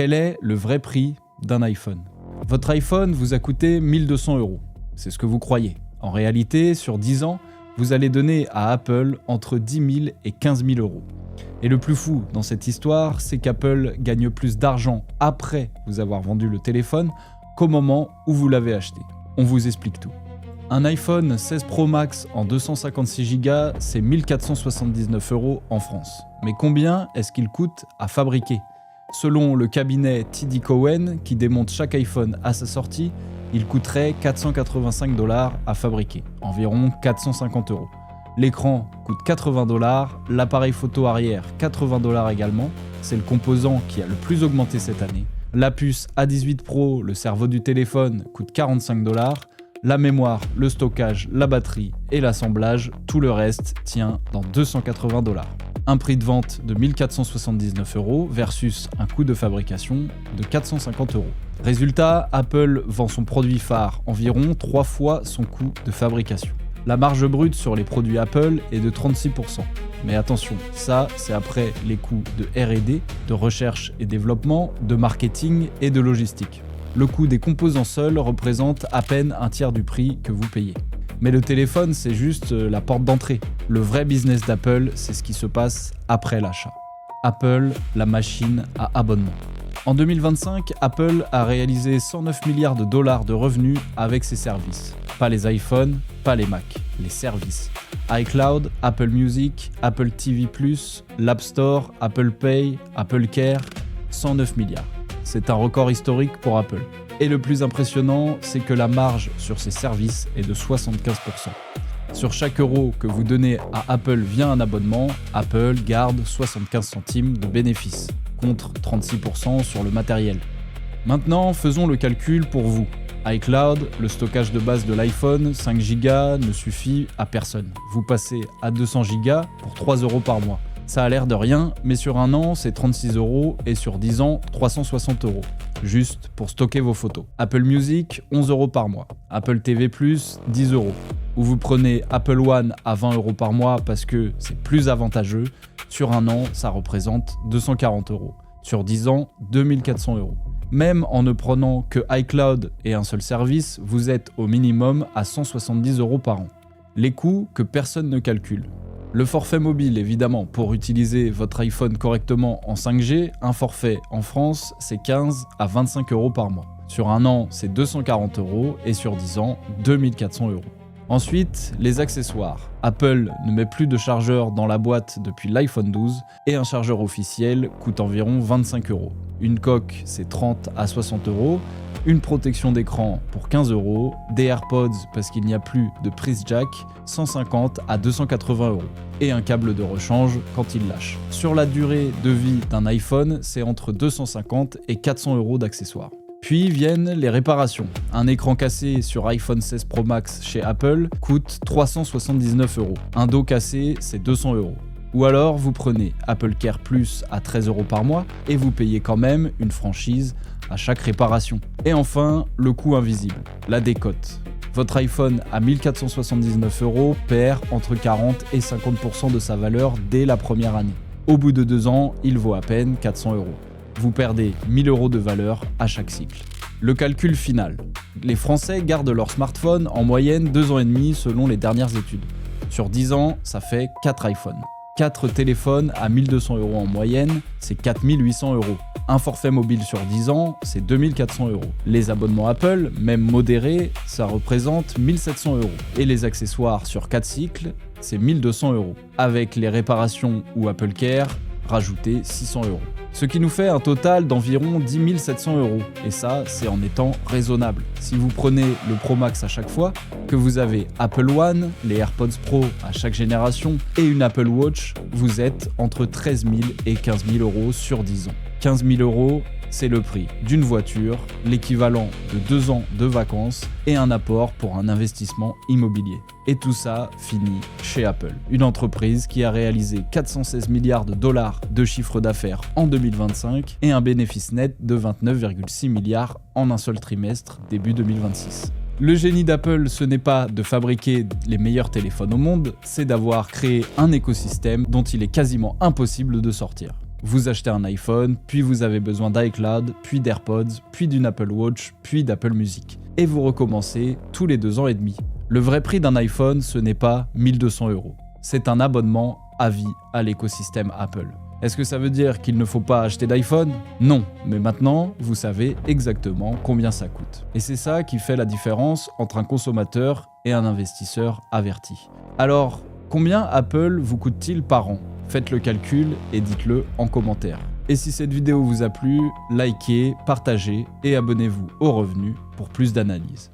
Quel est le vrai prix d'un iPhone ? Votre iPhone vous a coûté 1 200 €. C'est ce que vous croyez. En réalité, sur 10 ans, vous allez donner à Apple entre 10 000 et 15 000 €. Et le plus fou dans cette histoire, c'est qu'Apple gagne plus d'argent après vous avoir vendu le téléphone qu'au moment où vous l'avez acheté. On vous explique tout. Un iPhone 16 Pro Max en 256 Go, c'est 1 479 € en France. Mais combien est-ce qu'il coûte à fabriquer ? Selon le cabinet TD Cowen, qui démonte chaque iPhone à sa sortie, il coûterait 485 $ à fabriquer, environ 450 €. L'écran coûte 80 $, l'appareil photo arrière 80 $ également, c'est le composant qui a le plus augmenté cette année. La puce A18 Pro, le cerveau du téléphone, coûte 45 $. La mémoire, le stockage, la batterie et l'assemblage, tout le reste tient dans 280 $. Un prix de vente de 1 479 € versus un coût de fabrication de 450 €. Résultat, Apple vend son produit phare environ 3 fois son coût de fabrication. La marge brute sur les produits Apple est de 36%. Mais attention, ça c'est après les coûts de R&D, de recherche et développement, de marketing et de logistique. Le coût des composants seuls représente à peine un tiers du prix que vous payez. Mais le téléphone, c'est juste la porte d'entrée. Le vrai business d'Apple, c'est ce qui se passe après l'achat. Apple, la machine à abonnement. En 2025, Apple a réalisé 109 milliards de dollars de revenus avec ses services. Pas les iPhones, pas les Mac, les services. iCloud, Apple Music, Apple TV+, l'App Store, Apple Pay, Apple Care, 109 milliards. C'est un record historique pour Apple. Et le plus impressionnant, c'est que la marge sur ces services est de 75%. Sur chaque euro que vous donnez à Apple via un abonnement, Apple garde 75 centimes de bénéfices, contre 36% sur le matériel. Maintenant, faisons le calcul pour vous. iCloud, le stockage de base de l'iPhone, 5 Go ne suffit à personne. Vous passez à 200 Go pour 3 € par mois. Ça a l'air de rien, mais sur un an, c'est 36 € et sur 10 ans, 360 €. Juste pour stocker vos photos. Apple Music, 11 € par mois. Apple TV+, 10 €. Ou vous prenez Apple One à 20 € par mois parce que c'est plus avantageux. Sur un an, ça représente 240 €. Sur 10 ans, 2400 €. Même en ne prenant que iCloud et un seul service, vous êtes au minimum à 170 € par an. Les coûts que personne ne calcule. Le forfait mobile, évidemment, pour utiliser votre iPhone correctement en 5G, un forfait en France, c'est 15 à 25 € par mois. Sur un an, c'est 240 € et sur 10 ans, 2400 €. Ensuite, les accessoires. Apple ne met plus de chargeur dans la boîte depuis l'iPhone 12 et un chargeur officiel coûte environ 25 €. Une coque, c'est 30 à 60 €. Une protection d'écran pour 15 €, des AirPods parce qu'il n'y a plus de prise jack, 150 à 280 €, et un câble de rechange quand il lâche. Sur la durée de vie d'un iPhone, c'est entre 250 et 400 € d'accessoires. Puis viennent les réparations. Un écran cassé sur iPhone 16 Pro Max chez Apple coûte 379 €. Un dos cassé, c'est 200 €. Ou alors, vous prenez Apple Care Plus à 13 € par mois et vous payez quand même une franchise à chaque réparation. Et enfin, le coût invisible, la décote. Votre iPhone à 1 479 € perd entre 40 et 50% de sa valeur dès la première année. Au bout de 2 ans, il vaut à peine 400 €. Vous perdez 1 000 € de valeur à chaque cycle. Le calcul final. Les Français gardent leur smartphone en moyenne 2 ans et demi selon les dernières études. Sur 10 ans, ça fait 4 iPhones. 4 téléphones à 1 200 € en moyenne, c'est 4 800 €. Un forfait mobile sur 10 ans, c'est 2 400 €. Les abonnements Apple, même modérés, ça représente 1 700 €. Et les accessoires sur 4 cycles, c'est 1 200 €. Avec les réparations ou Apple Care, rajoutez 600 €. Ce qui nous fait un total d'environ 10 700 €. Et ça, c'est en étant raisonnable. Si vous prenez le Pro Max à chaque fois, que vous avez Apple One, les AirPods Pro à chaque génération et une Apple Watch, vous êtes entre 13 000 et 15 000 € sur 10 ans. 15 000 €, c'est le prix d'une voiture, l'équivalent de 2 ans de vacances et un apport pour un investissement immobilier. Et tout ça finit chez Apple, une entreprise qui a réalisé 416 milliards de dollars de chiffre d'affaires en 2025 et un bénéfice net de 29,6 milliards en un seul trimestre début 2026. Le génie d'Apple, ce n'est pas de fabriquer les meilleurs téléphones au monde, c'est d'avoir créé un écosystème dont il est quasiment impossible de sortir. Vous achetez un iPhone, puis vous avez besoin d'iCloud, puis d'AirPods, puis d'une Apple Watch, puis d'Apple Music. Et vous recommencez tous les 2 ans et demi. Le vrai prix d'un iPhone, ce n'est pas 1 200 €. C'est un abonnement à vie à l'écosystème Apple. Est-ce que ça veut dire qu'il ne faut pas acheter d'iPhone? Non, mais maintenant, vous savez exactement combien ça coûte. Et c'est ça qui fait la différence entre un consommateur et un investisseur averti. Alors, combien Apple vous coûte-t-il par an? Faites le calcul et dites-le en commentaire. Et si cette vidéo vous a plu, likez, partagez et abonnez-vous au Revenu pour plus d'analyses.